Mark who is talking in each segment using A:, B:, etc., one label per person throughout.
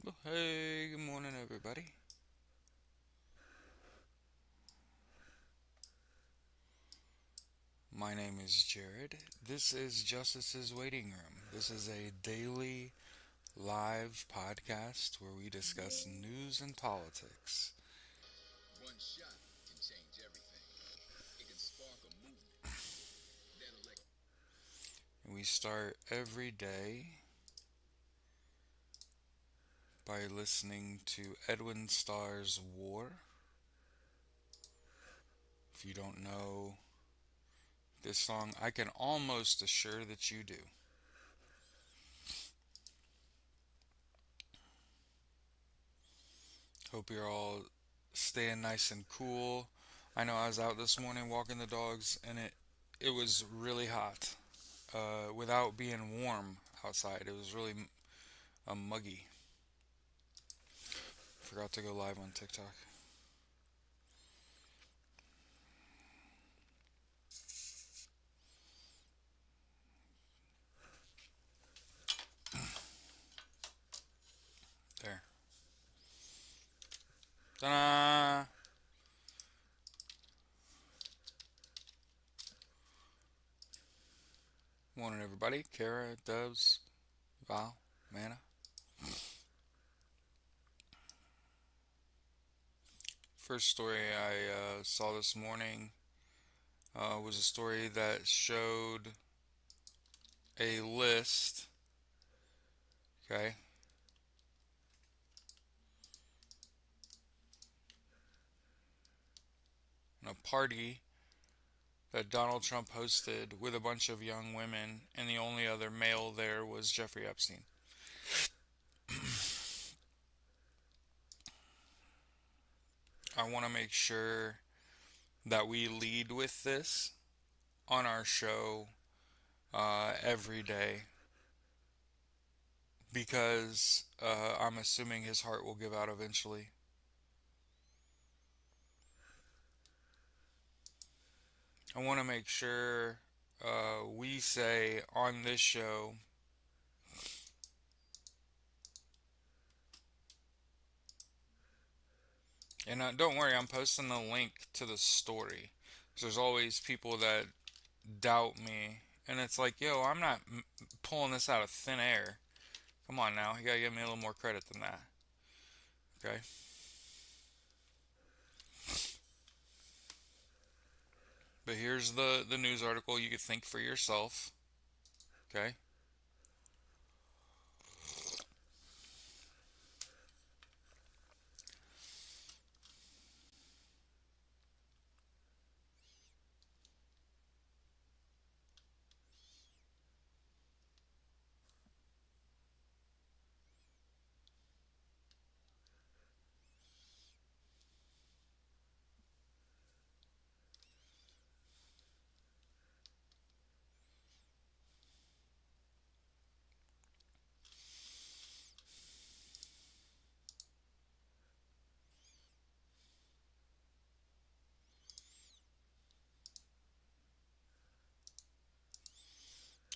A: Well, hey, good morning, everybody. My name is Jared. This is Justice's Waiting Room. This is a daily live podcast where we discuss news and politics. And we start every day by listening to Edwin Starr's War. If you don't know this song, I can almost assure that you do. Hope you're all staying nice and cool. I know I was out this morning walking the dogs and it was really hot. Without being warm outside, it was really muggy. Forgot to go live on TikTok. There. Ta-da! Morning, everybody. Kara, Dubs, Val, Mana. First story I saw this morning was a story that showed a list. Okay. And a party that Donald Trump hosted with a bunch of young women, and the only other male there was Jeffrey Epstein. I want to make sure that we lead with this on our show every day because I'm assuming his heart will give out eventually. I want to make sure we say on this show, and don't worry, I'm posting the link to the story. 'Cause there's always people that doubt me, and it's like, yo, I'm not pulling this out of thin air. Come on now, you gotta give me a little more credit than that. Okay. But here's the news article. You could think for yourself. Okay.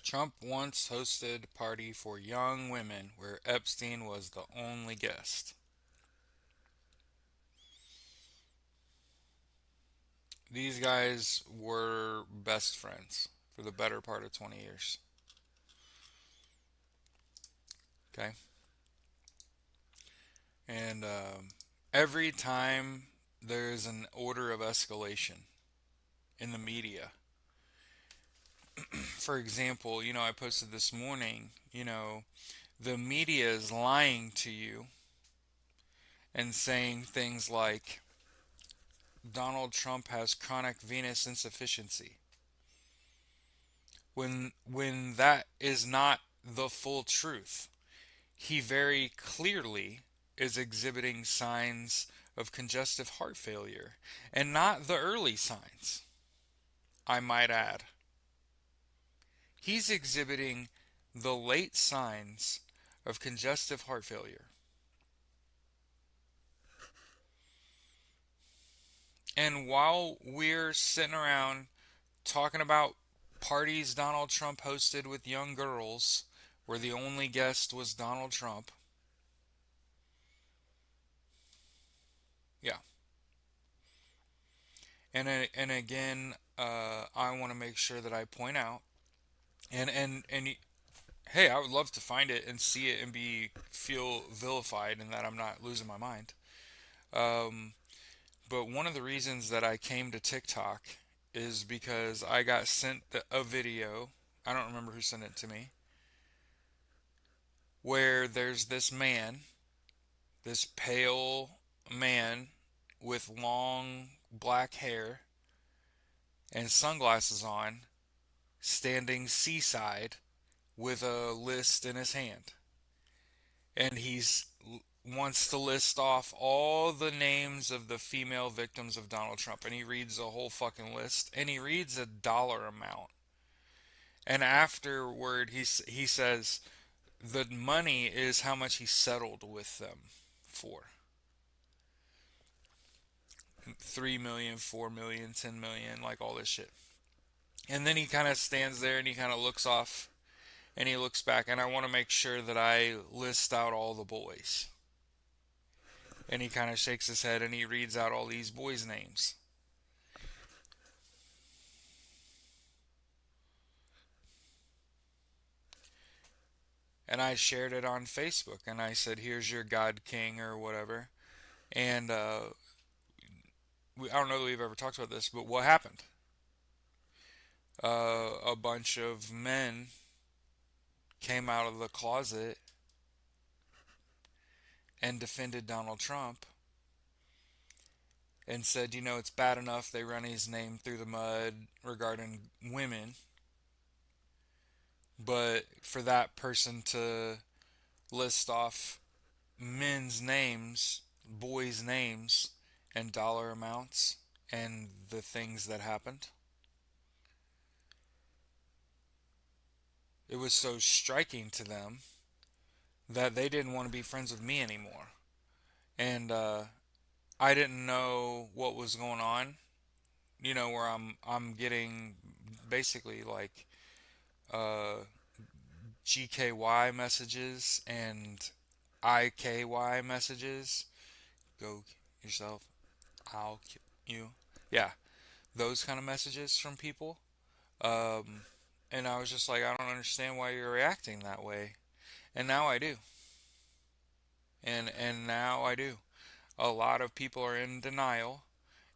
A: Trump once hosted party for young women where Epstein was the only guest. These guys were best friends for the better part of 20 years. Okay. And every time there's an order of escalation in the media, for example, I posted this morning, the media is lying to you and saying things like Donald Trump has chronic venous insufficiency when that is not the full truth. He very clearly is exhibiting signs of congestive heart failure and not the early signs, I might add. He's exhibiting the late signs of congestive heart failure. And while we're sitting around talking about parties Donald Trump hosted with young girls, where the only guest was Donald Trump, Yeah. And again, I want to make sure that I point out and hey, I would love to find it and see it and be feel vilified and that I'm not losing my mind. Um, but one of the reasons that I came to TikTok is because I got sent a video. I don't remember who sent it to me, where there's this man, this pale man with long black hair and sunglasses on, standing seaside with a list in his hand. And he's wants to list off all the names of the female victims of Donald Trump, and he reads a whole fucking list and he reads a dollar amount. And afterward he says the money is how much he settled with them for. 3 million, 4 million, 10 million, like all this shit. And then he kind of stands there and he kind of looks off and he looks back, and I want to make sure that I list out all the boys. And he kind of shakes his head and he reads out all these boys' names. And I shared it on Facebook and I said, "Here's your God King," or whatever. And I don't know that we've ever talked about this, but what happened? A bunch of men came out of the closet and defended Donald Trump and said, it's bad enough they run his name through the mud regarding women, but for that person to list off men's names, boys' names, and dollar amounts and the things that happened, it was so striking to them that they didn't want to be friends with me anymore. And I didn't know what was going on. Where I'm getting basically like uh, GKY messages and IKY messages. Go yourself. I'll kill you. Yeah, those kind of messages from people. Um, and I was just like, I don't understand why you're reacting that way. And now I do. And now I do. A lot of people are in denial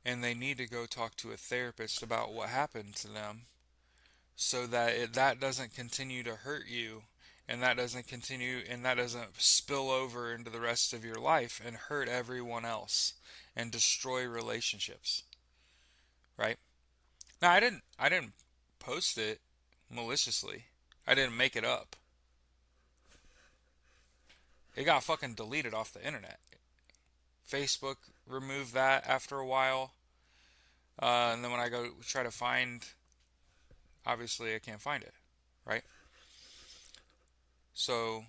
A: and they need to go talk to a therapist about what happened to them so that that doesn't continue to hurt you, and that doesn't spill over into the rest of your life and hurt everyone else and destroy relationships, right? Now I didn't post it maliciously. I didn't make it up. It got fucking deleted off the internet. Facebook removed that after a while. And then when I go try to find, obviously I can't find it, right? So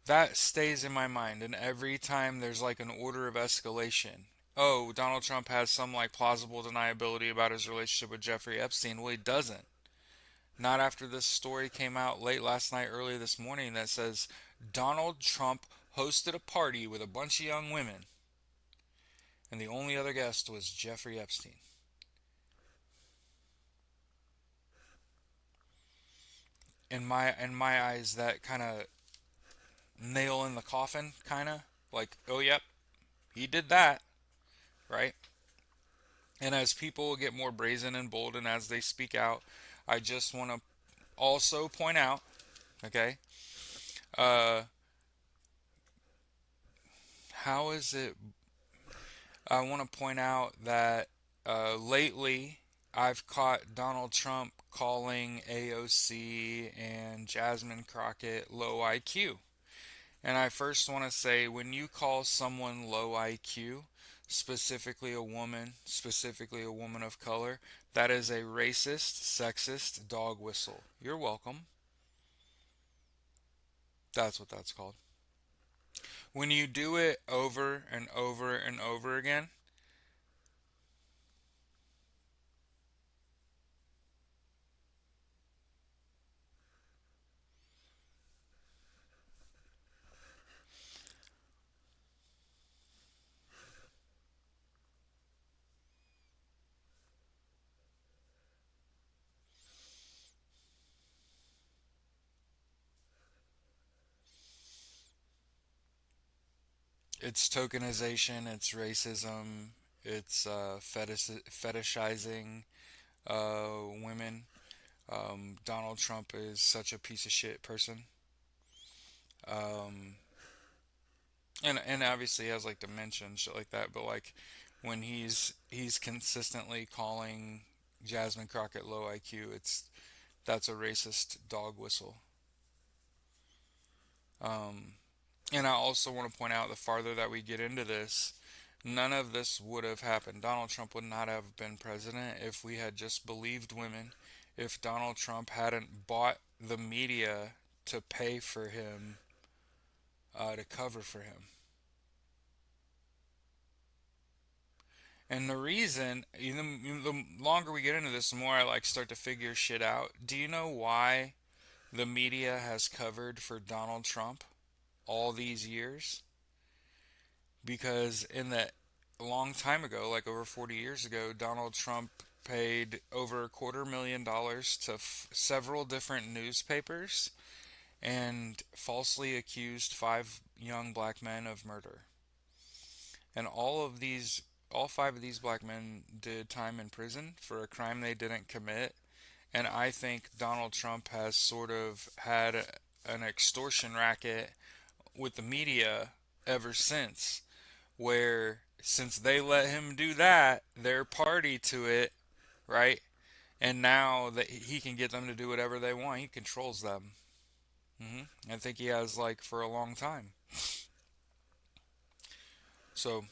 A: that stays in my mind, and every time there's like an order of escalation. Oh, Donald Trump has some like plausible deniability about his relationship with Jeffrey Epstein. Well, he doesn't. Not after this story came out late last night, early this morning, that says Donald Trump hosted a party with a bunch of young women, and the only other guest was Jeffrey Epstein. In my eyes, that kind of nail in the coffin, kind of like, oh yep, he did that, right? And as people get more brazen and bold and as they speak out, I just want to also point out, okay, uh, how is it? I want to point out that lately I've caught Donald Trump calling AOC and Jasmine Crockett low IQ. And I first want to say when you call someone low IQ, specifically a woman of color, that is a racist, sexist dog whistle. You're welcome. That's what that's called. When you do it over and over and over again, It's tokenization, it's racism, it's fetishizing women. Donald Trump is such a piece of shit person. Um, and obviously he has like dementia and shit like that, but like when he's consistently calling Jasmine Crockett low IQ, that's a racist dog whistle. Um, and I also want to point out, the farther that we get into this, none of this would have happened. Donald Trump would not have been president if we had just believed women, if Donald Trump hadn't bought the media to pay for him, to cover for him. And the reason, the longer we get into this, the more I like start to figure shit out. Do you know why the media has covered for Donald Trump all these years? Because in that a long time ago, like over 40 years ago, Donald Trump paid over $250,000 to several different newspapers and falsely accused five young black men of murder. And all five of these black men did time in prison for a crime they didn't commit. And I think Donald Trump has sort of had an extortion racket with the media ever since, where since they let him do that, they're party to it, right? And now that he can get them to do whatever they want, he controls them. I think he has like for a long time. So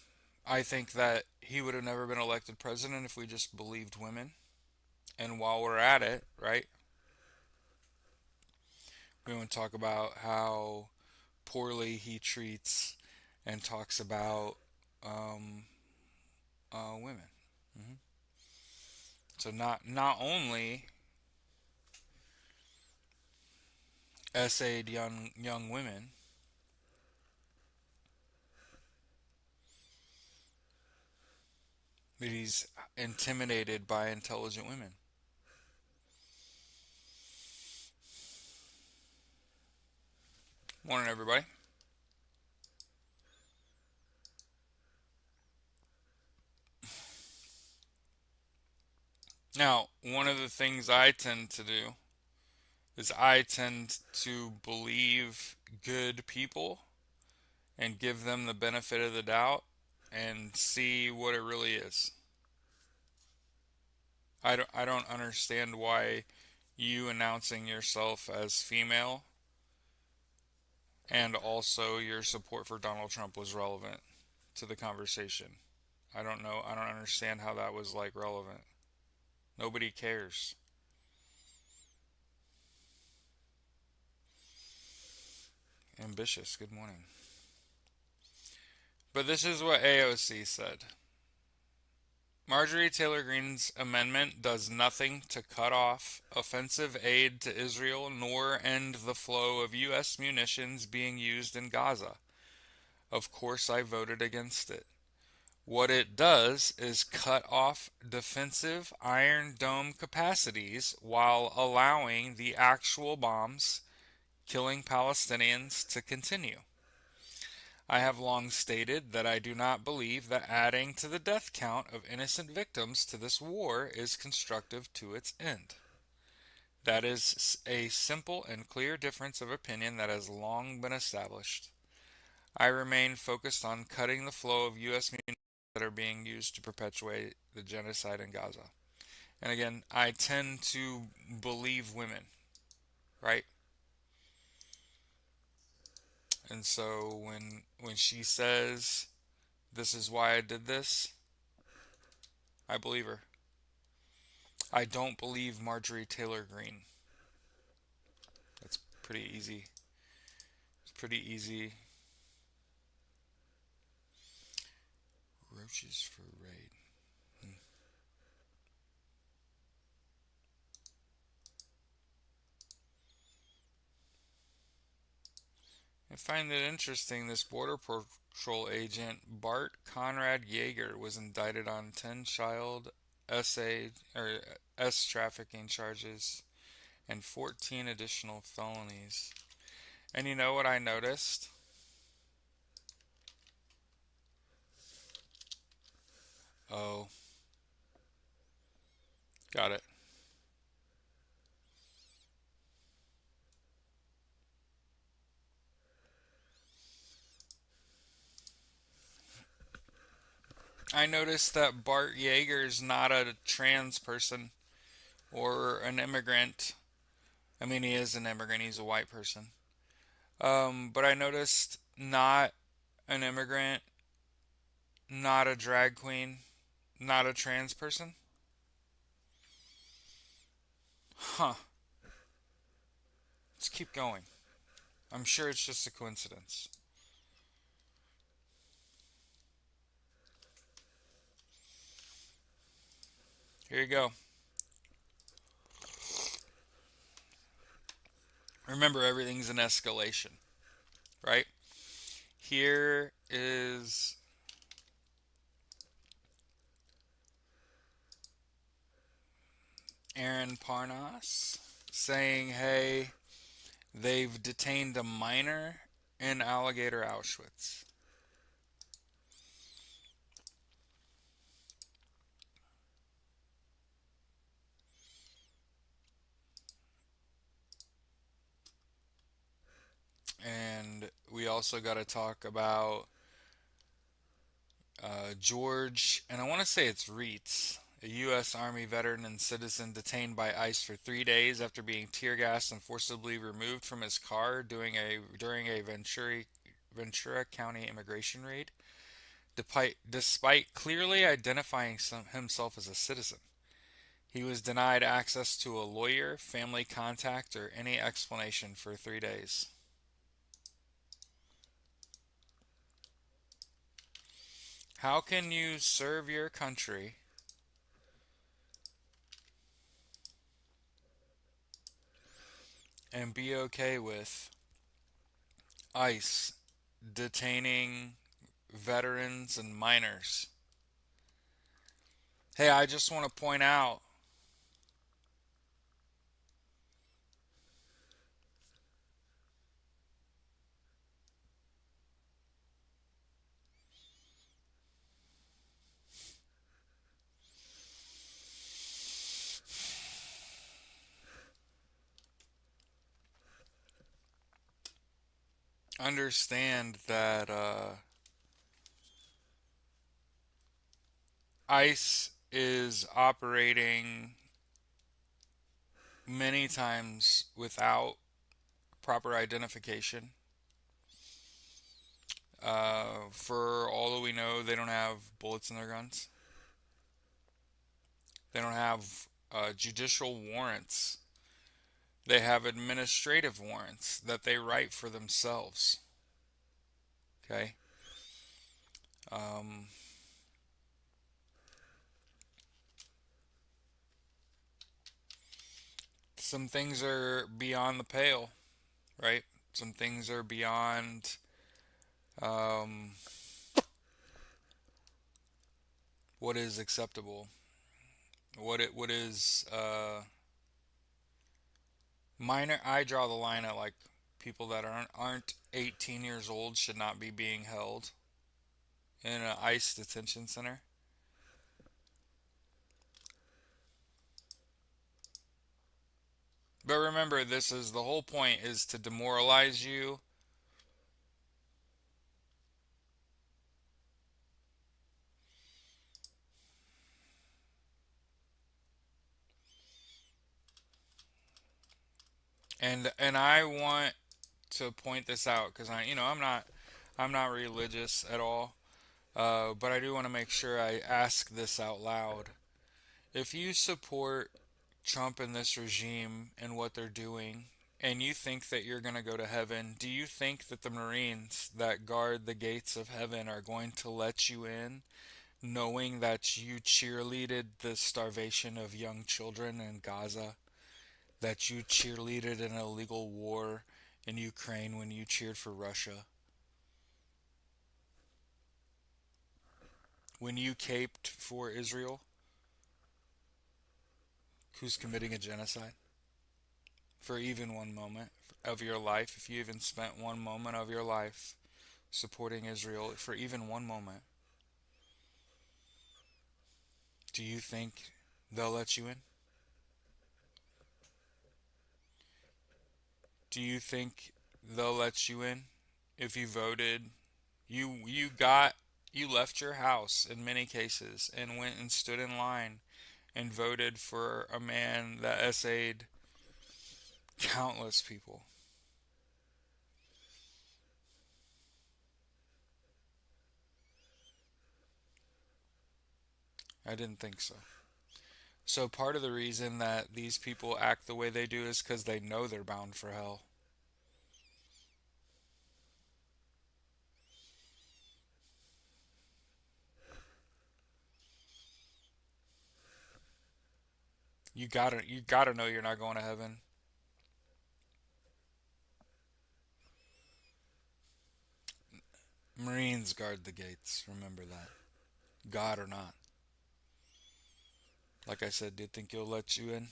A: I think that he would have never been elected president if we just believed women. And while we're at it, right, we want to talk about how poorly he treats and talks about um, women. hmm So not only essayed young women, but he's intimidated by intelligent women. Morning, everybody. Now, one of the things I tend to do is I tend to believe good people and give them the benefit of the doubt and see what it really is. I don't understand why you announcing yourself as female and also your support for Donald Trump was relevant to the conversation. I don't know. I don't understand how that was like relevant. Nobody cares. Ambitious. Good morning. But this is what AOC said. Marjorie Taylor Greene's amendment does nothing to cut off offensive aid to Israel nor end the flow of U.S. munitions being used in Gaza. Of course, I voted against it. What it does is cut off defensive Iron Dome capacities while allowing the actual bombs killing Palestinians to continue. I have long stated that I do not believe that adding to the death count of innocent victims to this war is constructive to its end. That is a simple and clear difference of opinion that has long been established. I remain focused on cutting the flow of U.S. munitions that are being used to perpetuate the genocide in Gaza. And again, I tend to believe women, right? And so when she says this is why I did this, I believe her. I don't believe Marjorie Taylor Greene. That's pretty easy. It's pretty easy. Roaches for raid. Hmm. I find it interesting this Border Patrol agent Bart Conrad Yeager was indicted on 10 child SA or S trafficking charges and 14 additional felonies. And you know what I noticed? Oh, got it. I noticed that Bart Yeager's not a trans person or an immigrant. I mean, he is an immigrant, he's a white person. But I noticed not an immigrant, not a drag queen, not a trans person. Huh. Let's keep going. I'm sure it's just a coincidence. Here you go. Remember, everything's an escalation, right? Here is Aaron Parnas saying, hey, they've detained a minor in Alligator Auschwitz. And we also got to talk about George, and I want to say it's Reitz, a U.S. Army veteran and citizen detained by ICE for 3 days after being tear gassed and forcibly removed from his car during a Ventura County immigration raid, despite clearly identifying himself as a citizen. He was denied access to a lawyer, family contact, or any explanation for 3 days. How can you serve your country and be okay with ICE detaining veterans and minors? Hey, I just want to point out, understand that ICE is operating many times without proper identification. For all that we know, they don't have bullets in their guns. They don't have judicial warrants. They have administrative warrants that they write for themselves. Okay? Um, some things are beyond the pale, right? Some things are beyond um, what is acceptable. What is minor. I draw the line at like people that aren't 18 years old should not be being held in an ICE detention center. But remember, this is the whole point is to demoralize you. And I want to point this out because I'm not religious at all. But I do want to make sure I ask this out loud. If you support Trump and this regime and what they're doing, and you think that you're going to go to heaven, do you think that the Marines that guard the gates of heaven are going to let you in, knowing that you cheerleaded the starvation of young children in Gaza? That you cheerleaded an illegal war in Ukraine when you cheered for Russia? When you caped for Israel, who's committing a genocide? For even one moment of your life, if you even spent one moment of your life supporting Israel for even one moment, Do you think they'll let you in? Do you think they'll let you in if you voted? You left your house in many cases and went and stood in line and voted for a man that essayed countless people. I didn't think so. So part of the reason that these people act the way they do is because they know they're bound for hell. You gotta know you're not going to heaven. Marines guard the gates. Remember that. God or not. Like I said, do you think you'll let you in?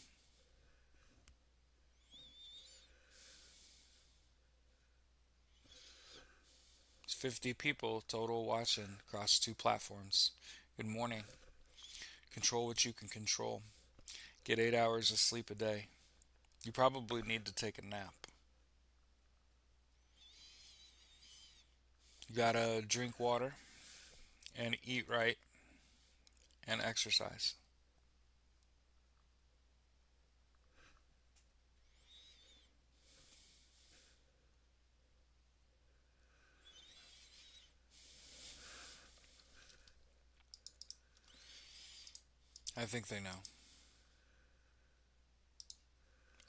A: It's 50 people total watching across two platforms. Good morning. Control what you can control. Get 8 hours of sleep a day. You probably need to take a nap. You gotta drink water and eat right and exercise. I think they know.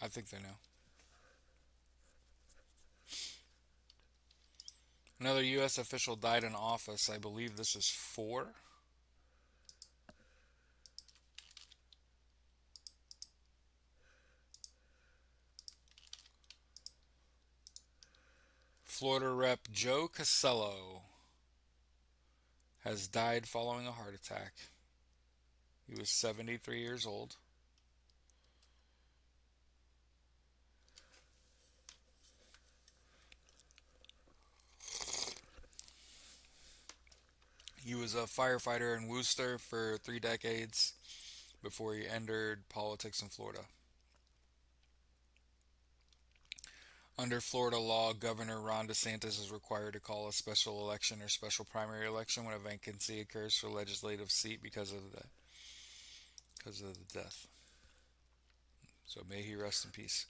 A: I think they know. Another U.S. official died in office. I believe this is four. Florida Rep. Joe Casello has died following a heart attack. He was 73 years old. He was a firefighter in Worcester for 3 decades before he entered politics in Florida. Under Florida law, Governor Ron DeSantis is required to call a special election or special primary election when a vacancy occurs for a legislative seat because of the death. So may he rest in peace.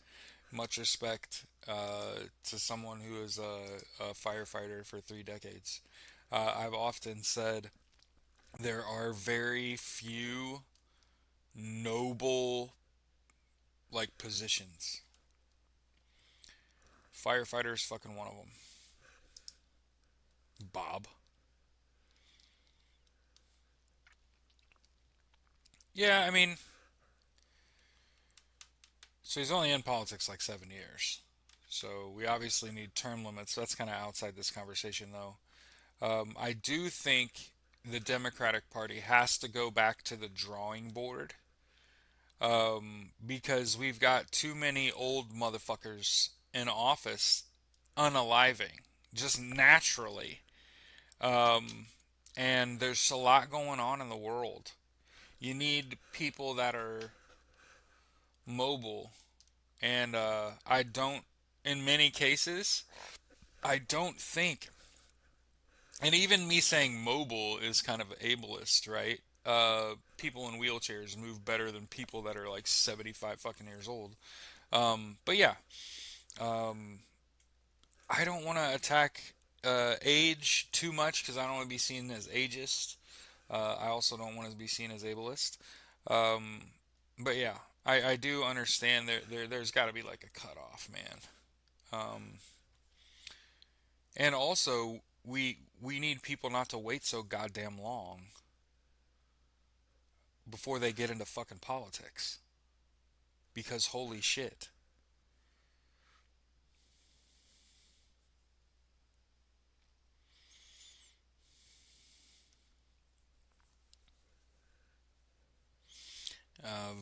A: Much respect to someone who is a firefighter for 3 decades. I've often said there are very few noble like positions. Firefighter is fucking one of them. Bob. Yeah, I mean, so he's only in politics like 7 years. So we obviously need term limits. That's kind of outside this conversation, though. I do think the Democratic Party has to go back to the drawing board because we've got too many old motherfuckers in office unaliving just naturally. Um, and there's a lot going on in the world. You need people that are mobile, and I don't, in many cases, I don't think, and even me saying mobile is kind of ableist, right? People in wheelchairs move better than people that are like 75 fucking years old. But yeah, um, I don't want to attack age too much because I don't want to be seen as ageist. I also don't want to be seen as ableist. Um, but yeah, I do understand there's got to be like a cutoff, man. Um, and also we need people not to wait so goddamn long before they get into fucking politics because holy shit.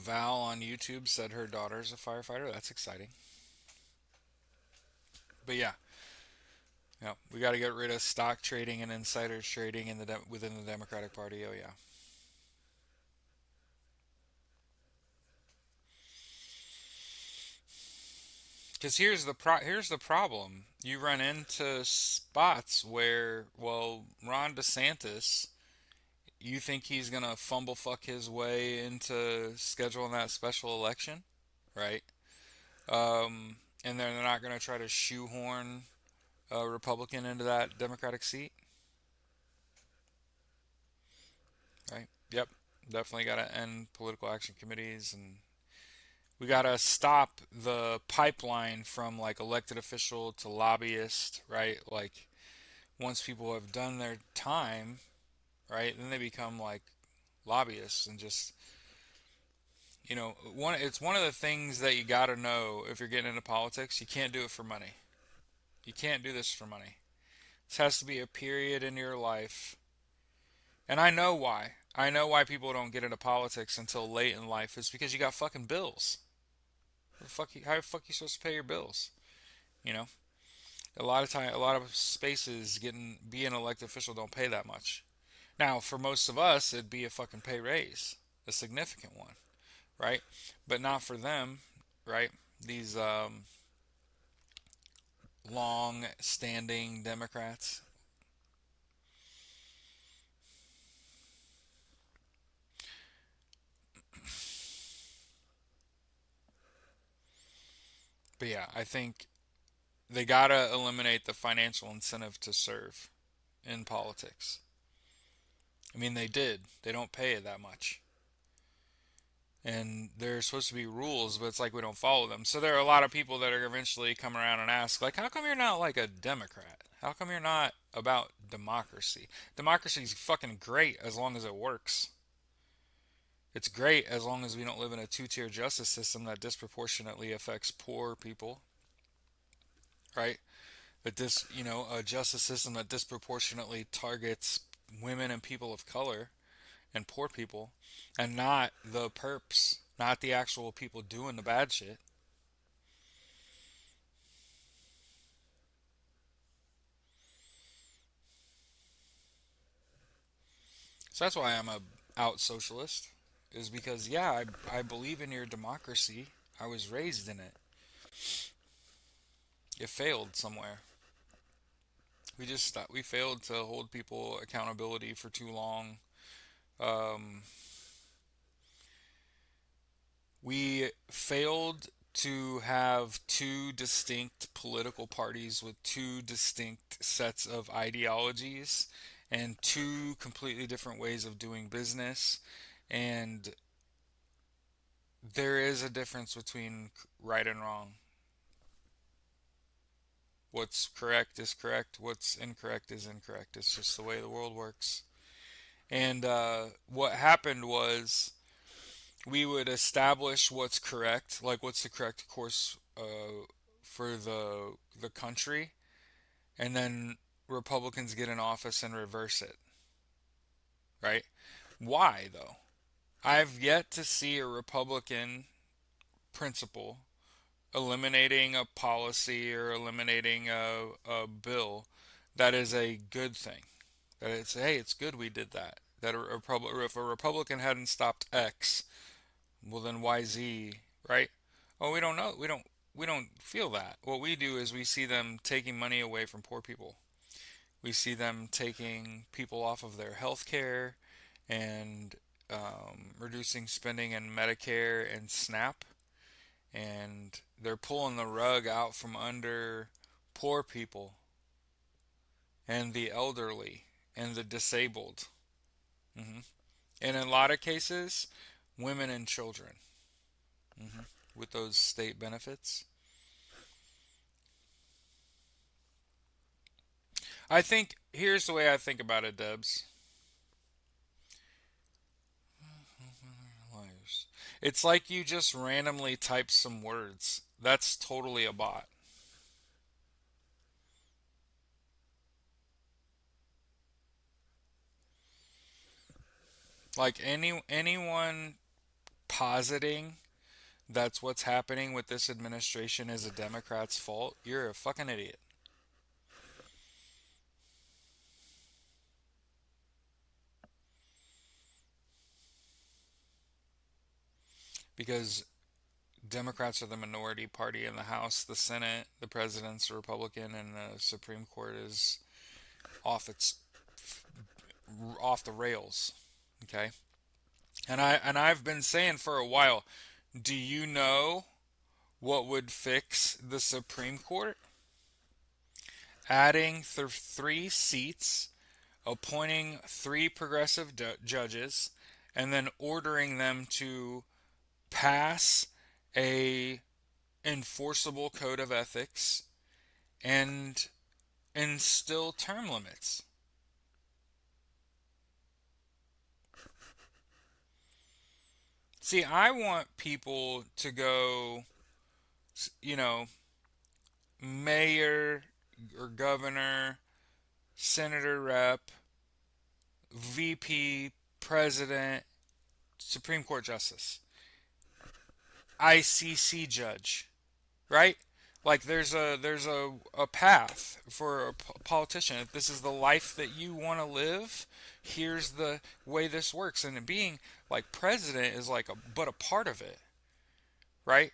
A: Val on YouTube said her daughter's a firefighter. That's exciting. But yeah, yeah, we got to get rid of stock trading and insider trading within the Democratic Party. Oh yeah. Because here's the problem. You run into spots where, well, Ron DeSantis, you think he's gonna fumble fuck his way into scheduling that special election, right? And they're not gonna try to shoehorn a Republican into that Democratic seat, right? Yep, definitely gotta end political action committees, and we gotta stop the pipeline from like elected official to lobbyist, right? Like once people have done their time, right, then they become like lobbyists and just, it's one of the things that you got to know if you're getting into politics. You can't do it for money. You can't do this for money. This has to be a period in your life. And I know why. I know why people don't get into politics until late in life. It's because you got fucking bills. How the fuck you supposed to pay your bills? You know, a lot of spaces being an elected official don't pay that much. Now, for most of us, it'd be a fucking pay raise, a significant one, right? But not for them, right? These long-standing Democrats. But yeah, I think they gotta eliminate the financial incentive to serve in politics. I mean, they did. They don't pay it that much. And there's supposed to be rules, but it's like we don't follow them. So there are a lot of people that are eventually come around and ask, like, how come you're not like a Democrat? How come you're not about democracy? Democracy is fucking great as long as it works. It's great as long as we don't live in a two-tier justice system that disproportionately affects poor people, right? A justice system that disproportionately targets women and people of color and poor people, and not the perps, not the actual people doing the bad shit. So that's why I'm a out socialist, is because yeah, I believe in your democracy. I was raised in it. It failed somewhere. We failed to hold people accountability for too long. Um, we failed to have two distinct political parties with two distinct sets of ideologies and two completely different ways of doing business. And there is a difference between right and wrong. What's correct is correct, what's incorrect is incorrect. It's just the way the world works. And what happened was we would establish what's correct, like what's the correct course for the country, and then Republicans get in office and reverse it, right? Why though? I've yet to see a Republican principle eliminating a policy or eliminating a bill that is a good thing. That it's, hey, it's good we did that. That if a Republican hadn't stopped X, well then why Z, right? Oh, we don't know. We don't feel that. What we do is we see them taking money away from poor people. We see them taking people off of their health care and reducing spending in Medicare and SNAP, and they're pulling the rug out from under poor people and the elderly and the disabled. hmm And in a lot of cases, women and children hmm with those state benefits. I think here's the way I think about it, Debs. Liars. It's like you just randomly type some words. That's totally a bot. Like anyone positing that's what's happening with this administration is a Democrat's fault, you're a fucking idiot. Because Democrats are the minority party in the House, the Senate, the president's a Republican, and the Supreme Court is off its off the rails. Okay, and I've been saying for a while. Do you know what would fix the Supreme Court? Adding three seats, appointing three progressive judges, and then ordering them to pass a enforceable code of ethics and instill term limits. See, I want people to go, you know, mayor or governor, senator rep, VP, president, Supreme Court justice, ICC judge, right? Like there's a path for a politician. If this is the life that you want to live, here's the way this works. And being like president is like a part of it, right?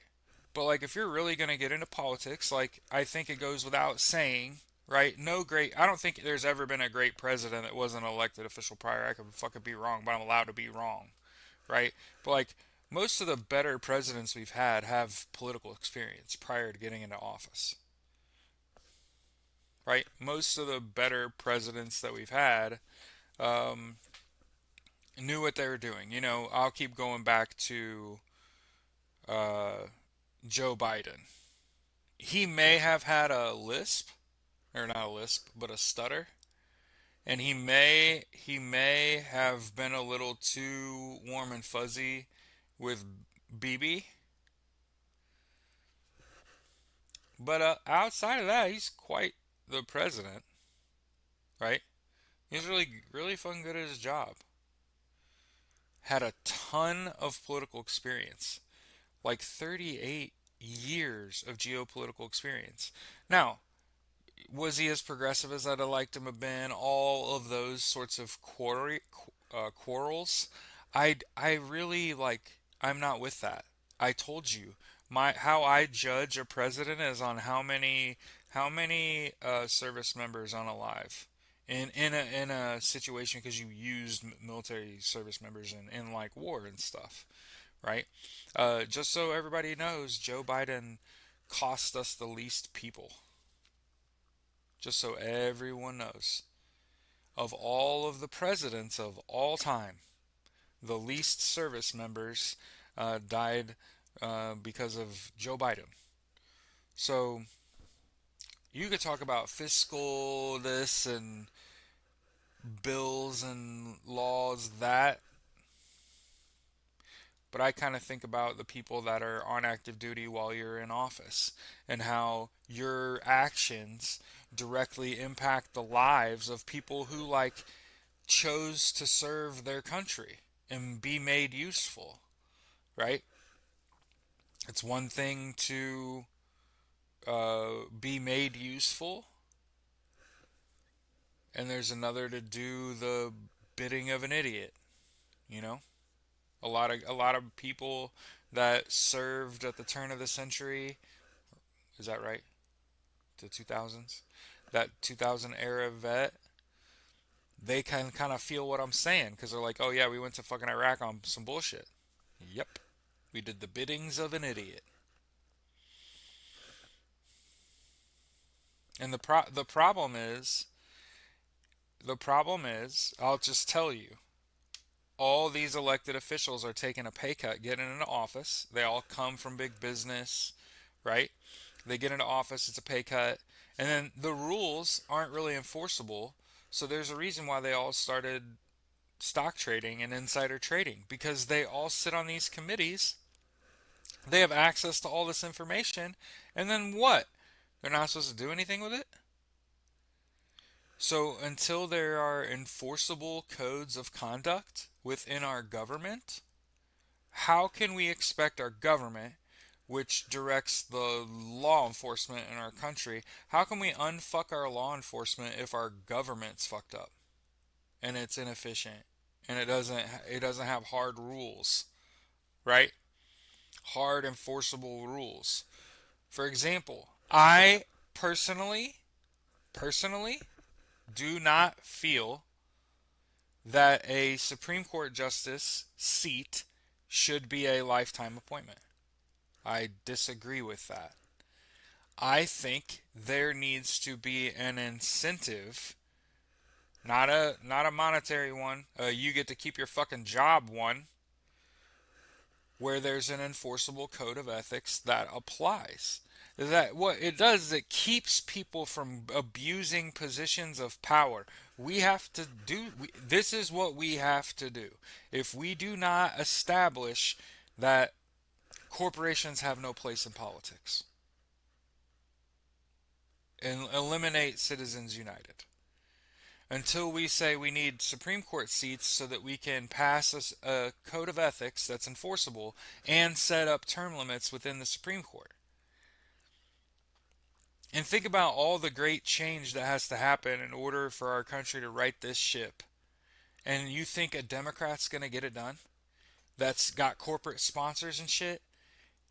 A: But like if you're really gonna get into politics, like I think it goes without saying, right? No great. I don't think there's ever been a great president that wasn't an elected official prior. I could fucking be wrong, but I'm allowed to be wrong, right? But like most of the better presidents we've had have political experience prior to getting into office, right? Most of the better presidents that we've had um, knew what they were doing. You know, I'll keep going back to uh, Joe Biden. He may have had a lisp, or not a lisp, but a stutter, and he may have been a little too warm and fuzzy with BB. But outside of that, he's quite the president, right? He's really fucking good at his job. Had a ton of political experience, like 38 years of geopolitical experience. Now, was he as progressive as I'd have liked him to have been? All of those sorts of quarrels. I really like. I'm not with that. I told you my how I judge a president is on how many service members unalive in a situation because you used military service members in like war and stuff, right? Just so everybody knows, Joe Biden cost us the least people. Just so everyone knows, of all of the presidents of all time, the least service members died because of Joe Biden. So you could talk about fiscal this and bills and laws that, but I kind of think about the people that are on active duty while you're in office and how your actions directly impact the lives of people who like chose to serve their country and be made useful, right? It's one thing to be made useful, and there's another to do the bidding of an idiot. You know, a lot of people that served at the turn of the century. Is that right? The 2000s. That 2000 era vet. They can kind of feel what I'm saying because they're like, oh yeah, we went to fucking Iraq on some bullshit. Yep, we did the biddings of an idiot. And the problem is, I'll just tell you, all these elected officials are taking a pay cut getting into office. They all come from big business, right? They get into office, it's a pay cut, and then the rules aren't really enforceable. So there's a reason why they all started stock trading and insider trading because they all sit on these committees. They have access to all this information, and then what? They're not supposed to do anything with it? So until there are enforceable codes of conduct within our government, how can we expect our government, which directs the law enforcement in our country, how can we unfuck our law enforcement if our government's fucked up and it's inefficient and it doesn't have hard rules, right? hard enforceable rules. For example, I personally do not feel that a Supreme Court justice seat should be a lifetime appointment. I disagree with that. I think there needs to be an incentive, not a monetary one, you get to keep your fucking job one, where there's an enforceable code of ethics that applies. That what it does is it keeps people from abusing positions of power. We have to do this is what we have to do. If we do not establish that corporations have no place in politics and eliminate Citizens United. Until we say we need Supreme Court seats so that we can pass a code of ethics that's enforceable and set up term limits within the Supreme Court. And think about all the great change that has to happen in order for our country to right this ship. And you think a Democrat's going to get it done? That's got corporate sponsors and shit?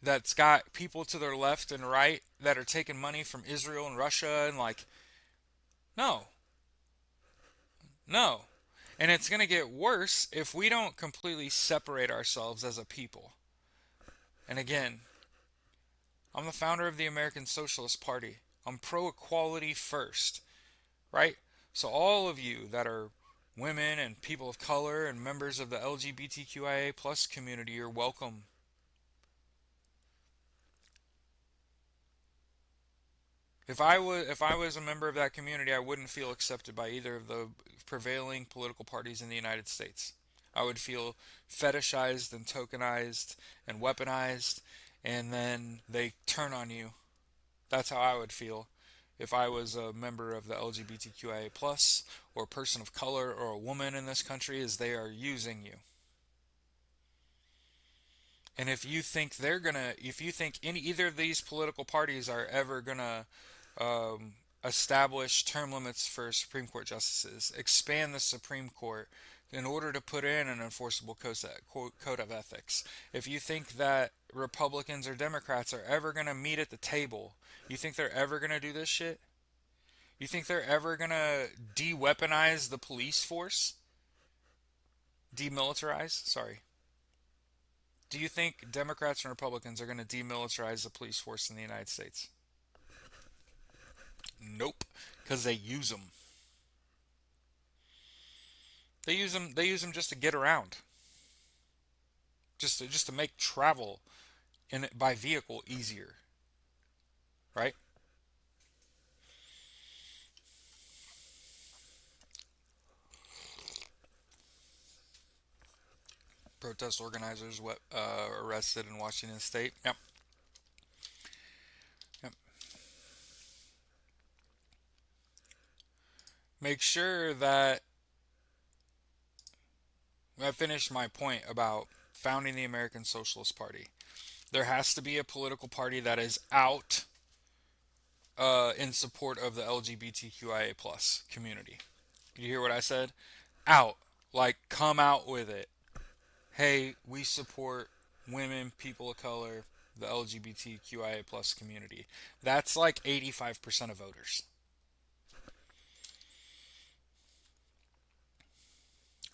A: That's got people to their left and right that are taking money from Israel and Russia and like, no, no. And it's going to get worse if we don't completely separate ourselves as a people. And again, I'm the founder of the American Socialist Party. I'm pro-equality first, right? So all of you that are women and people of color and members of the LGBTQIA plus community are welcome. If I was a member of that community, I wouldn't feel accepted by either of the prevailing political parties in the United States. I would feel fetishized and tokenized and weaponized, and then they turn on you. That's how I would feel if I was a member of the LGBTQIA plus or a person of color or a woman in this country, is they are using you. And if you think either of these political parties are ever gonna establish term limits for Supreme Court justices, expand the Supreme Court in order to put in an enforceable code of ethics. If you think that Republicans or Democrats are ever going to meet at the table, you think they're ever going to do this shit? You think they're ever going to de-weaponize the police force? Demilitarize? Sorry. Do you think Democrats and Republicans are going to demilitarize the police force in the United States? Nope, because they use them. They use them. They use them just to get around, just to make travel in by vehicle easier, right? Protest organizers arrested in Washington State. Yep. Yep. Make sure that I finished my point about founding the American Socialist Party. There has to be a political party that is out in support of the LGBTQIA plus community. You hear what I said? Out. Like, come out with it. Hey, we support women, people of color, the LGBTQIA plus community. That's like 85% of voters.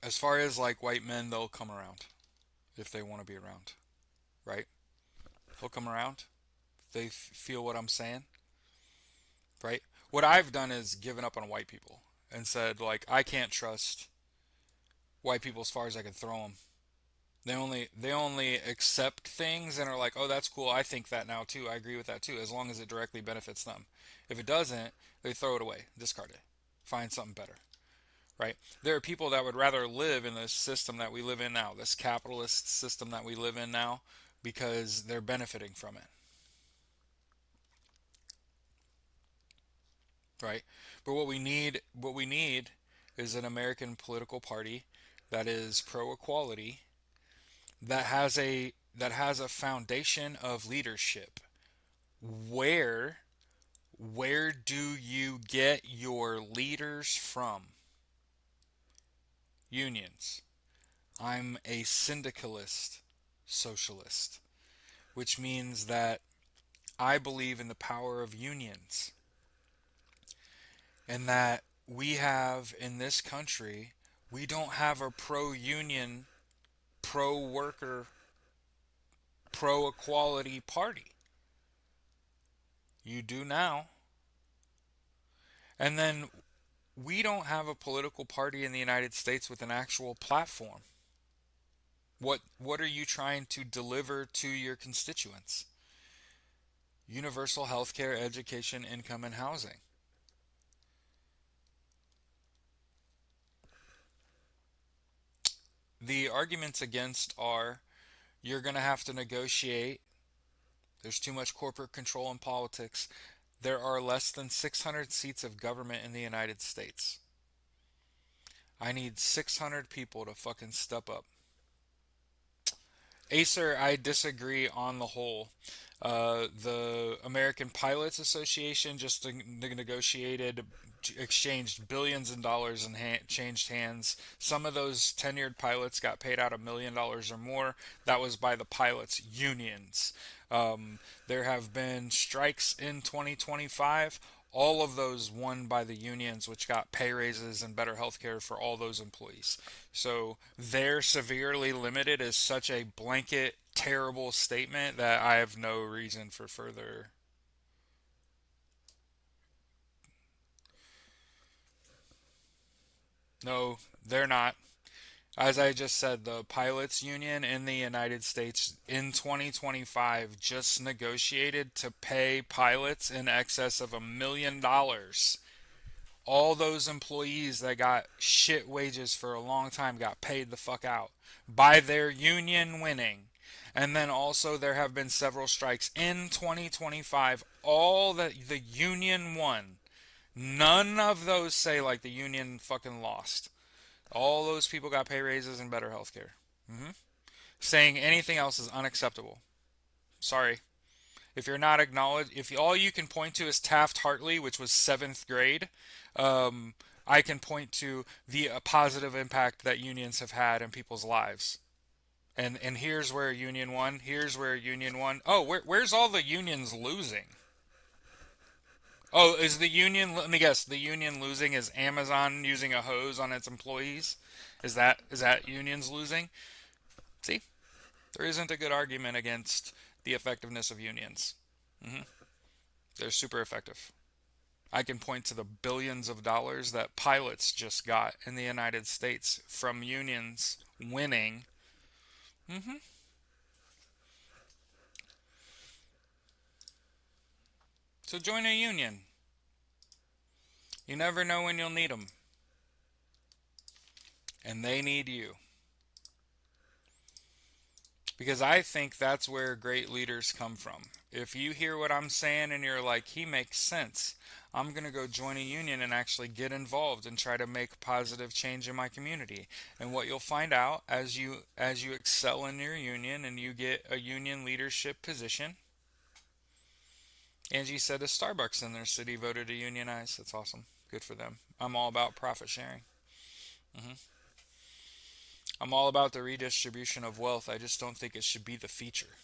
A: As far as like white men, they'll come around if they want to be around, right? They'll come around. They feel what I'm saying, right? What I've done is given up on white people and said like I can't trust white people as far as I can throw them. They only accept things and are like, "Oh, that's cool. I think that now too. I agree with that too as long as it directly benefits them." If it doesn't, they throw it away, discard it. Find something better, right? There are people that would rather live in this system that we live in now, this capitalist system that we live in now because they're benefiting from it, right? But what we need is an American political party that is pro equality, that has a foundation of leadership. Where where do you get your leaders from? Unions. I'm a syndicalist socialist, which means that I believe in the power of unions and that we have in this country, we don't have a pro union, pro worker, pro equality party. You do now. And then we don't have a political party in the United States with an actual platform. What are you trying to deliver to your constituents? Universal health care, education, income, and housing. The arguments against are you're going to have to negotiate. There's too much corporate control in politics. There are less than 600 seats of government in the United States. I need 600 people to fucking step up. Acer, I disagree on the whole. The American Pilots Association just negotiated, exchanged billions of dollars and changed hands. Some of those tenured pilots got paid out $1 million or more. That was by the pilots' unions. There have been strikes in 2025. All of those won by the unions, which got pay raises and better health care for all those employees. So they're severely limited is such a blanket, terrible statement that I have no reason for further. No, they're not. As I just said, the pilots union in the United States in 2025 just negotiated to pay pilots in excess of $1 million. All those employees that got shit wages for a long time got paid the fuck out by their union winning. And then also there have been several strikes in 2025, all that the union won. None of those say like the union fucking lost. All those people got pay raises and better health care. Saying anything else is unacceptable. Sorry. If you're not acknowledged, if all you can point to is Taft Hartley, which was seventh grade, um, I can point to the positive impact that unions have had in people's lives. And here's where a union won. Here's where a union won. Oh, where's all the unions losing? Oh, is the union? Let me guess. The union losing is Amazon using a hose on its employees. Is that unions losing? See, there isn't a good argument against the effectiveness of unions. hmm They're super effective. I can point to the billions of dollars that pilots just got in the United States from unions winning. hmm So join a union. You never know when you'll need them, and they need you. Because I think that's where great leaders come from. If you hear what I'm saying and you're like, he makes sense, I'm going to go join a union and actually get involved and try to make positive change in my community. And what you'll find out as you excel in your union and you get a union leadership position. Angie said a Starbucks in their city voted to unionize. That's awesome. Good for them. I'm all about profit sharing. hmm I'm all about the redistribution of wealth. I just don't think it should be the feature.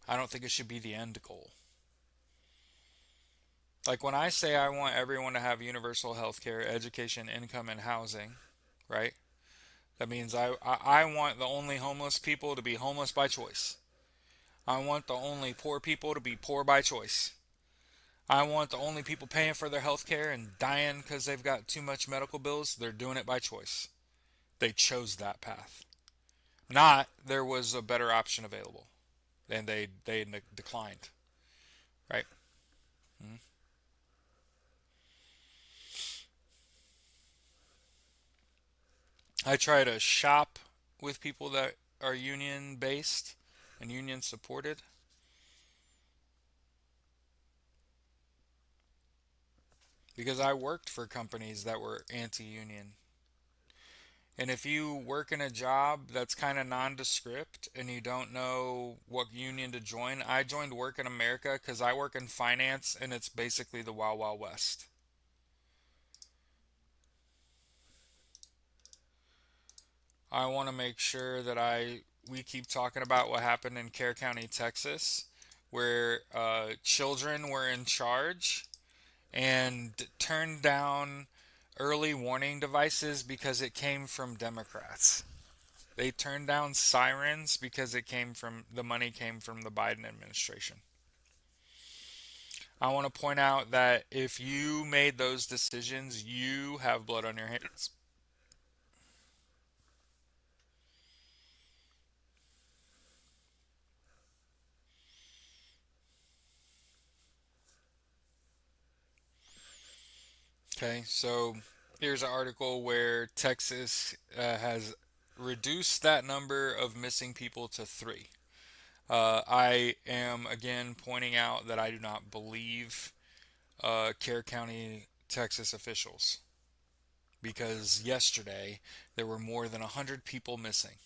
A: I don't think it should be the end goal. Like when I say I want everyone to have universal health care, education, income, and housing, right? That means I want the only homeless people to be homeless by choice. I want the only poor people to be poor by choice. I want the only people paying for their health care and dying because they've got too much medical bills, they're doing it by choice. They chose that path. Not there was a better option available and they declined, right? Mhm. I try to shop with people that are union based and union supported because I worked for companies that were anti union. And if you work in a job that's kind of nondescript and you don't know what union to join, I joined Work in America because I work in finance and it's basically the Wild Wild West. I want to make sure that we keep talking about what happened in Kerr County, Texas, where children were in charge and turned down early warning devices because it came from Democrats. They turned down sirens because it came from the money came from the Biden administration. I want to point out that if you made those decisions, you have blood on your hands. Okay, so here's an article where Texas has reduced that number of missing people to three. I am again pointing out that I do not believe Kerr County, Texas officials because yesterday there were more than 100 people missing.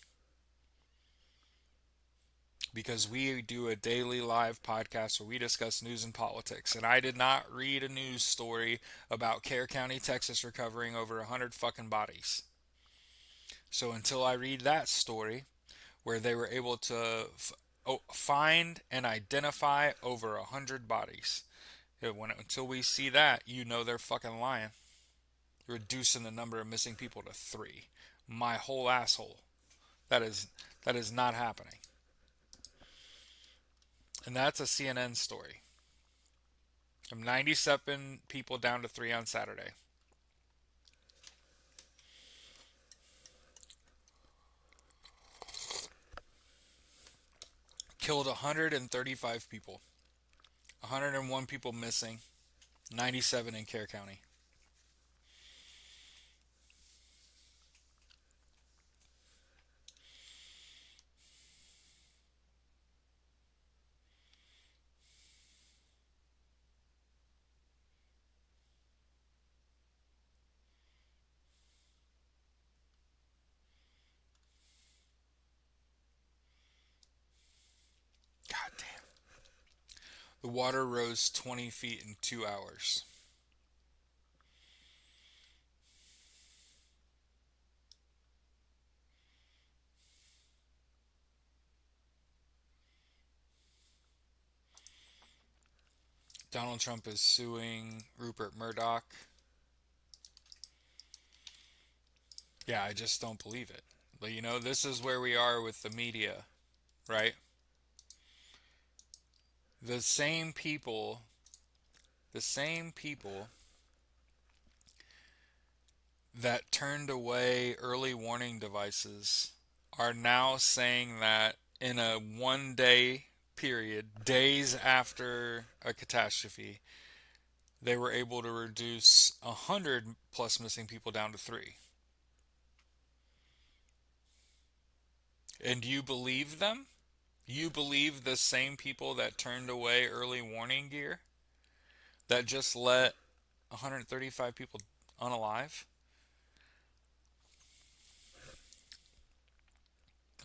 A: Because we do a daily live podcast where we discuss news and politics. And I did not read a news story about Kerr County, Texas recovering over 100 fucking bodies. So until I read that story where they were able to find and identify over 100 bodies, until we see that, you know they're fucking lying. Reducing the number of missing people to three. My whole asshole. That is not happening. And that's a CNN story. From 97 people down to three on Saturday. Killed 135 people. 101 people missing. 97 in Kerr County. God damn. The water rose 20 feet in 2 hours. Donald Trump is suing Rupert Murdoch. Yeah, I just don't believe it. But this is where we are with the media, right? The same people, the same people that turned away early warning devices are now saying that in a 1 day period, days after a catastrophe, they were able to reduce 100 plus missing people down to three. And you believe them? You believe the same people that turned away early warning gear that just let 135 people unalive?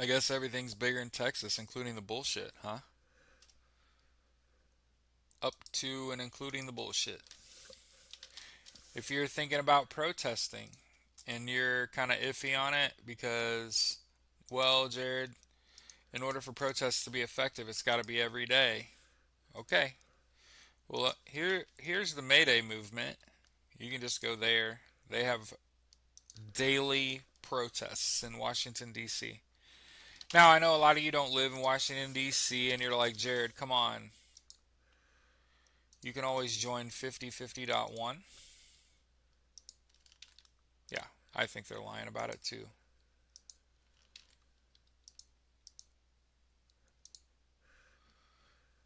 A: I guess everything's bigger in Texas, including the bullshit, huh? Up to and including the bullshit. If you're thinking about protesting and you're kind of iffy on it because, well, Jared, in order for protests to be effective, it's got to be every day. Okay. Well, here's the May Day movement. You can just go there. They have daily protests in Washington, D.C. Now, I know a lot of you don't live in Washington, D.C., and you're like, Jared, come on. You can always join 5050.1. Yeah, I think they're lying about it too.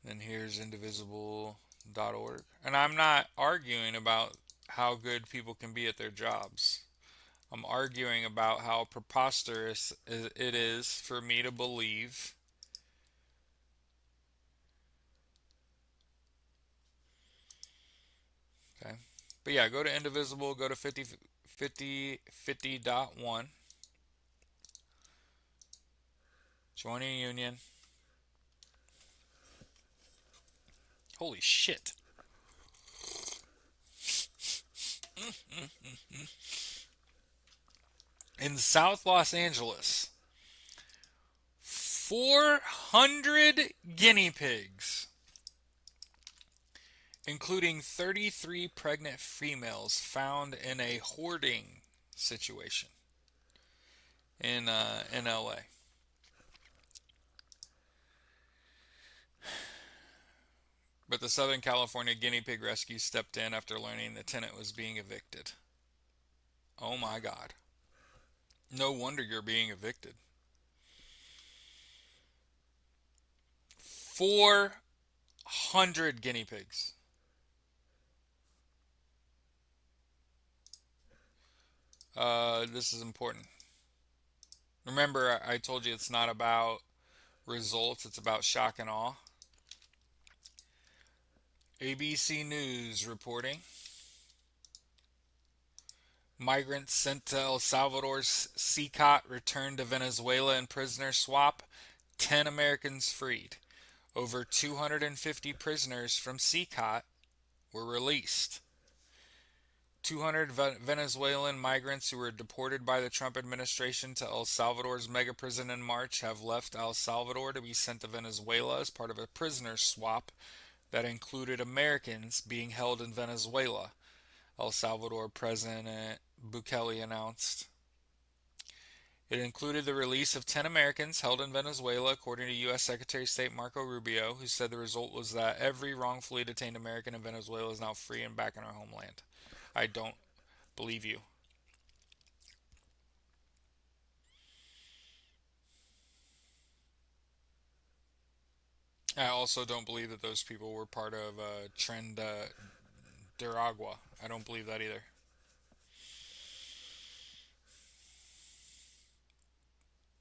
A: Then here's indivisible.org. And I'm not arguing about how good people can be at their jobs. I'm arguing about how preposterous it is for me to believe okay. But yeah, go to Indivisible, go to 5050.1. Join a union. Holy shit. In South Los Angeles, 400 guinea pigs including 33 pregnant females found in a hoarding situation in LA. But the Southern California guinea pig rescue stepped in after learning the tenant was being evicted. Oh my God. No wonder you're being evicted. 400 guinea pigs. This is important. Remember, I told you it's not about results, it's about shock and awe. ABC News reporting migrants sent to El Salvador's CICOT returned to Venezuela in prisoner swap, 10 Americans freed. Over 250 prisoners from CICOT were released. 200 Venezuelan migrants who were deported by the Trump administration to El Salvador's mega prison in March have left El Salvador to be sent to Venezuela as part of a prisoner swap that included Americans being held in Venezuela, El Salvador President Bukele announced. It included the release of 10 Americans held in Venezuela, according to U.S. Secretary of State Marco Rubio, who said the result was that every wrongfully detained American in Venezuela is now free and back in our homeland. I don't believe you. I also don't believe that those people were part of Trend Deragua. I don't believe that either.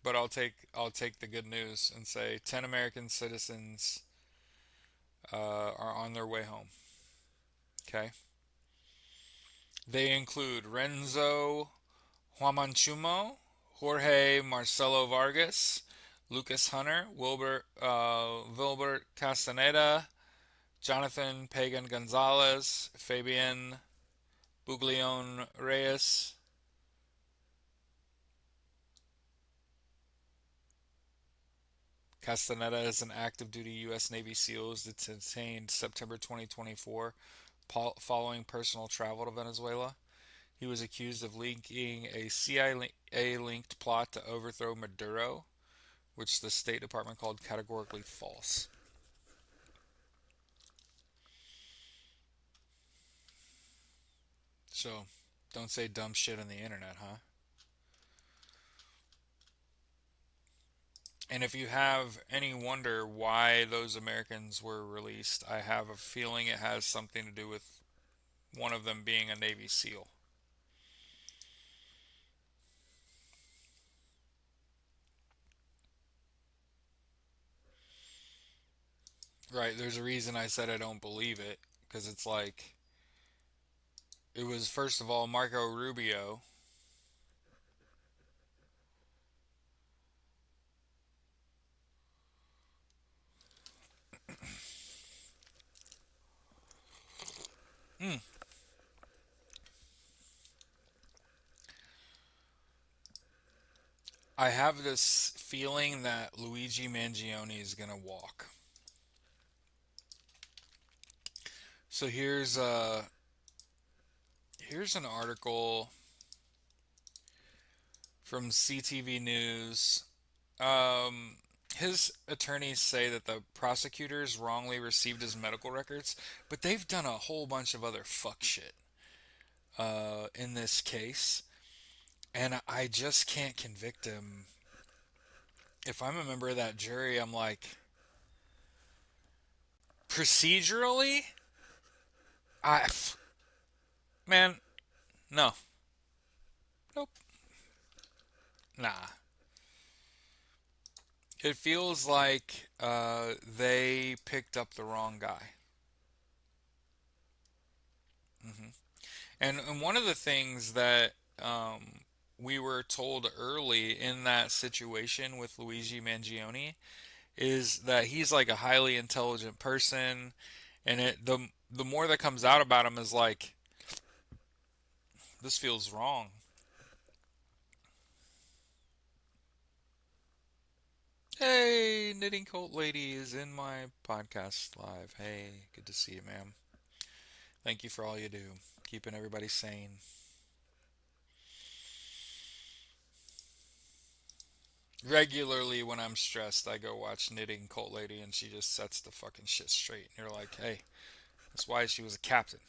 A: But I'll take the good news and say 10 American citizens are on their way home. Okay. They include Renzo Huamanchumo, Jorge Marcelo Vargas, Lucas Hunter, Wilbert Castaneda, Jonathan Pagan Gonzalez, Fabian Buglione Reyes. Castaneda is an active duty U.S. Navy SEAL detained September 2024 following personal travel to Venezuela. He was accused of leaking a CIA linked plot to overthrow Maduro, which the State Department called categorically false. So, don't say dumb shit on the internet, huh? And if you have any wonder why those Americans were released, I have a feeling it has something to do with one of them being a Navy SEAL. Right, there's a reason I said I don't believe it, because it's like, it was first of all Marco Rubio. Mm, I have this feeling that Luigi Mangione is going to walk. So here's an article from CTV News. Um, his attorneys say that the prosecutors wrongly received his medical records, but they've done a whole bunch of other fuck shit in this case, and I just can't convict him. If I'm a member of that jury, I'm like, procedurally, I, man, no, nope, nah. It feels like they picked up the wrong guy. Hmm. And one of the things that we were told early in that situation with Luigi Mangione is that he's like a highly intelligent person, and the more that comes out about him is like, this feels wrong. Hey, Knitting Cult Lady is in my podcast live. Hey, good to see you, ma'am. Thank you for all you do, keeping everybody sane. Regularly, when I'm stressed, I go watch Knitting Cult Lady, and she just sets the fucking shit straight. And you're like, hey, that's why she was a captain.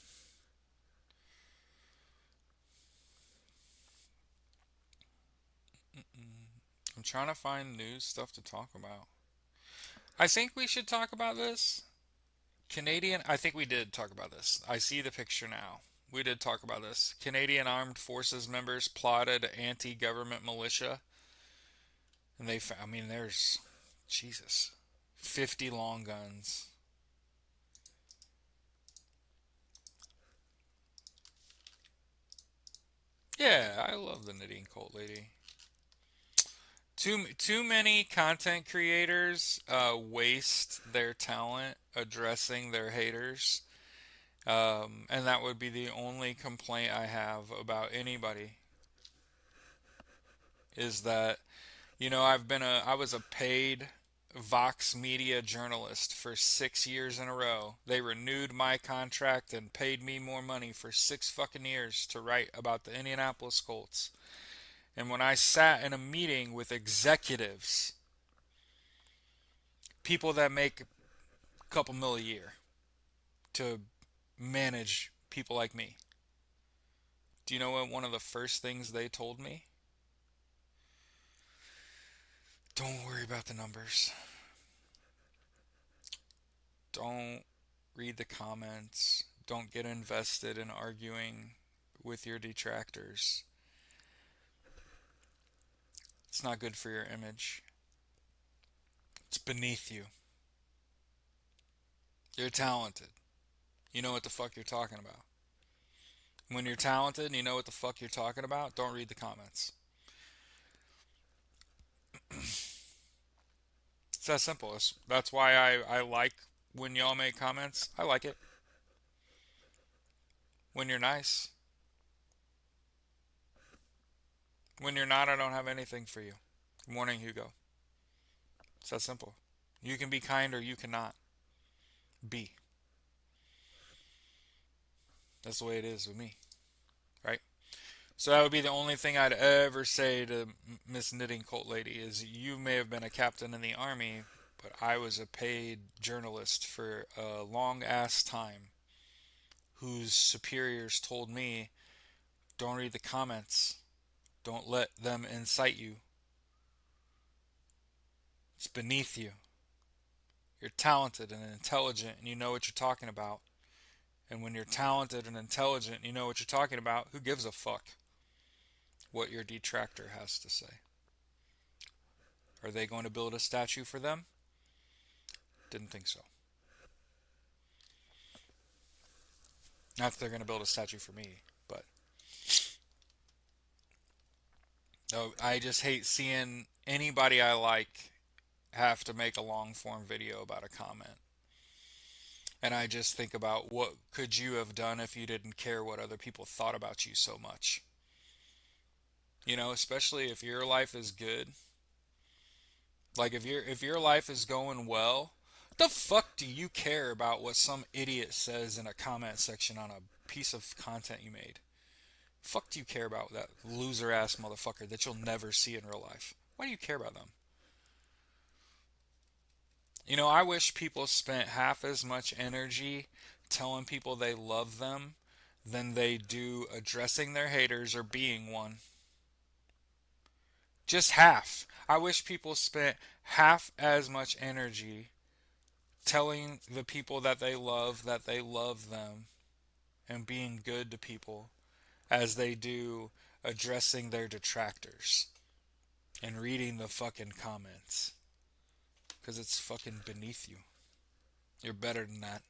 A: I'm trying to find new stuff to talk about. I think we should talk about this. Canadian, I think we did talk about this. I see the picture now. We did talk about this. Canadian Armed Forces members plotted anti government militia. And I mean, there's, Jesus, 50 long guns. Yeah, I love the Knitting Cult Lady. Too many content creators waste their talent addressing their haters, and that would be the only complaint I have about anybody. Is that I was a paid Vox Media journalist for 6 years in a row. They renewed my contract and paid me more money for 6 fucking years to write about the Indianapolis Colts. And when I sat in a meeting with executives, people that make a couple mil a year, to manage people like me, do you know what one of the first things they told me? Don't worry about the numbers. Don't read the comments. Don't get invested in arguing with your detractors. It's not good for your image. It's beneath you. You're talented. You know what the fuck you're talking about. When you're talented and you know what the fuck you're talking about, don't read the comments. It's that simple. That's why I like when y'all make comments. I like it. When you're nice. When you're not, I don't have anything for you. Good morning, Hugo. It's that simple. You can be kind or you cannot. Be. That's the way it is with me. Right? So that would be the only thing I'd ever say to Miss Knitting Cult Lady is you may have been a captain in the army, but I was a paid journalist for a long ass time whose superiors told me, don't read the comments. Don't let them incite you. It's beneath you. You're talented and intelligent and you know what you're talking about. And when you're talented and intelligent and you know what you're talking about, who gives a fuck what your detractor has to say? Are they going to build a statue for them? Didn't think so. Not that they're going to build a statue for me, but no, I just hate seeing anybody I like have to make a long form video about a comment. And I just think about what could you have done if you didn't care what other people thought about you so much. Especially if your life is good. Like if your life is going well, the fuck do you care about what some idiot says in a comment section on a piece of content you made? Fuck do you care about that loser ass motherfucker that you'll never see in real life? Why do you care about them? I wish people spent half as much energy telling people they love them than they do addressing their haters or being one. Just half. I wish people spent half as much energy telling the people that they love them and being good to people as they do addressing their detractors and reading the fucking comments. Because it's fucking beneath you. You're better than that.